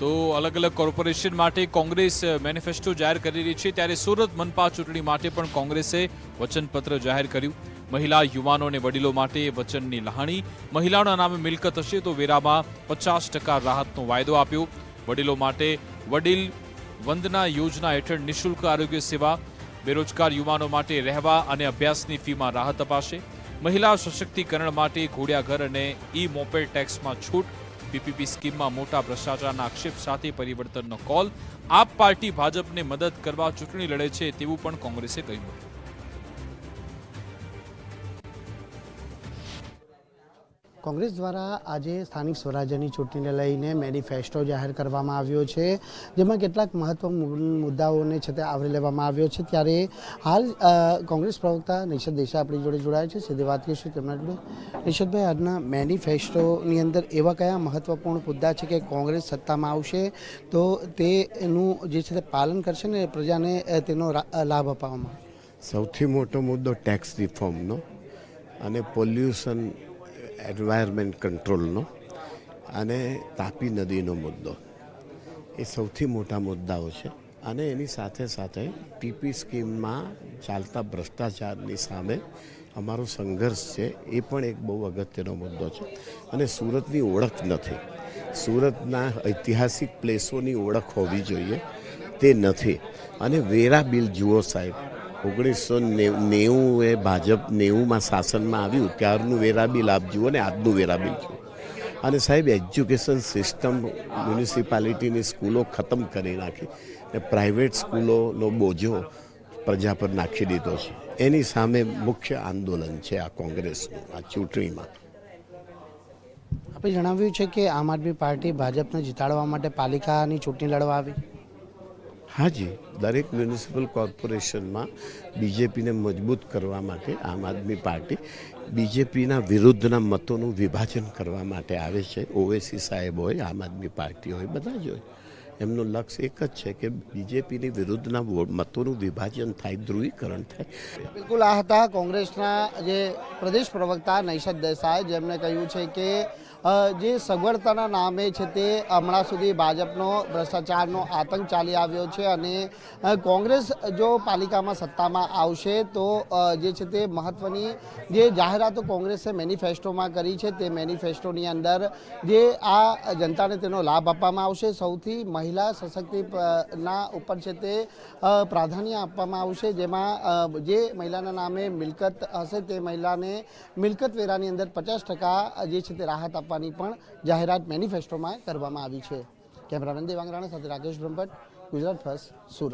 તો અલગ અલગ કોર્પોરેશન માટે કોંગ્રેસ મેનિફેસ્ટો જાહેર કરી રહી છે, ત્યારે સુરત મનપા ચૂંટણી માટે પણ કોંગ્રેસે વચનપત્ર જાહેર કર્યું। મહિલા, યુવાનો અને વડીલો માટે વચનની લહાણી। મહિલાઓના નામે મિલકત હશે તો વેરામાં 50% રાહતનો વાયદો આપ્યો। વડીલો માટે વડીલ વંદના યોજના હેઠળ નિઃશુલ્ક આરોગ્ય સેવા। બેરોજગાર યુવાનો માટે રહેવા અને અભ્યાસની ફીમાં રાહત અપાશે। મહિલા સશક્તિકરણ માટે ઘોડિયા ઘર અને ઈ મોપેડ ટેક્સમાં છૂટ। પીપીપી સ્કીમમાં મોટા ભ્રષ્ટાચારના આક્ષેપ સાથે પરિવર્તનનો કોલ। આપ પાર્ટી ભાજપને મદદ કરવા ચૂંટણી લડે છે તેવું પણ કોંગ્રેસે કહ્યું હતું। કોંગ્રેસ દ્વારા આજે સ્થાનિક સ્વરાજ્યની ચૂંટણીને લઈને મેનિફેસ્ટો જાહેર કરવામાં આવ્યો છે, જેમાં કેટલાક મહત્વપૂર્ણ મુદ્દાઓને છે તે આવરી લેવામાં આવ્યો છે। ત્યારે હાલ કોંગ્રેસ પ્રવક્તા નિશદ દેસાઈ આપણી જોડે જોડાયા છે, સીધી વાત કરીશું તેમના જોડે। નિશદભાઈ, આજના મેનિફેસ્ટોની અંદર એવા કયા મહત્વપૂર્ણ મુદ્દા છે કે કોંગ્રેસ સત્તામાં આવશે તો તેનું જે છે તે પાલન કરશે ને પ્રજાને તેનો લાભ અપાવવામાં? સૌથી મોટો મુદ્દો ટેક્સ રિફોર્મનો અને પોલ્યુશન એન્વાયરમેન્ટ કંટ્રોલનો અને તાપી નદીનો મુદ્દો, એ સૌથી મોટા મુદ્દાઓ છે। અને એની સાથે સાથે પીપી સ્કીમમાં ચાલતા ભ્રષ્ટાચારની સામે અમારો સંઘર્ષ છે, એ પણ એક બહુ અગત્યનો મુદ્દો છે। અને સુરતની ઓળખ નથી, સુરતના ઐતિહાસિક પ્લેસોની ઓળખ હોવી જોઈએ, તે નથી। અને વેરા બિલ જુઓ સાહેબ, 1990 ભાજપ 90માં શાસનમાં આવ્યું ત્યારનું વેરા બિલ આપ જુઓ ને આજનું વેરા બિલ જુઓ। અને સાહેબ, એજ્યુકેશન સિસ્ટમ મ્યુનિસિપાલિટીની સ્કૂલો ખતમ કરી નાખી ને પ્રાઇવેટ સ્કૂલોનો બોજો પ્રજા પર નાખી દીધો છે। એની સામે મુખ્ય આંદોલન છે આ કોંગ્રેસનું આ ચૂંટણીમાં। આપણે જણાવ્યું છે કે આમ આદમી પાર્ટી ભાજપને જીતાડવા માટે પાલિકાની ચૂંટણી લડવા આવી। હાજી, દરેક મ્યુનિસિપલ કોર્પોરેશનમાં બીજેપીને મજબૂત કરવા માટે આમ આદમી પાર્ટી બીજેપીના વિરુદ્ધના મતોનું વિભાજન કરવા માટે આવે છે। ઓવેસી સાહેબ હોય, આમ આદમી પાર્ટી હોય, બધા જ હોય, એમનું લક્ષ્ય એક જ છે કે બીજેપીની વિરુદ્ધના મતોનું વિભાજન થાય, ધ્રુવીકરણ થાય। બિલકુલ, આ હતા કોંગ્રેસના જે પ્રદેશ પ્રવક્તા નિશદ દેસાઈ, જેમણે કહ્યું છે કે જે સગવડતાના નામે છે તે હમણાં સુધી ભાજપનો ભ્રષ્ટાચારનો આતંક ચાલી આવ્યો છે અને કોંગ્રેસ જો પાલિકામાં સત્તામાં આવશે તો જે છે તે મહત્ત્વની જે જાહેરાતો કોંગ્રેસે મેનિફેસ્ટોમાં કરી છે તે મેનિફેસ્ટોની અંદર જે આ જનતાને તેનો લાભ આપવામાં આવશે। સૌથી મહિલા સશક્તિના ઉપર છે તે પ્રાધાન્ય આપવામાં આવશે, જેમાં જે મહિલાના નામે મિલકત હશે તે મહિલાને મિલકત વેરાની અંદર 50% જે છે તે રાહત આપવાની પણ જાહેરાત મેનિફેસ્ટોમાં કરવામાં આવી છે। કેમેરામેન દેવાંગ રાણા સાથે રાકેશ બ્રહ્મભટ્ટ, ગુજરાત ફર્સ્ટ, સુરત।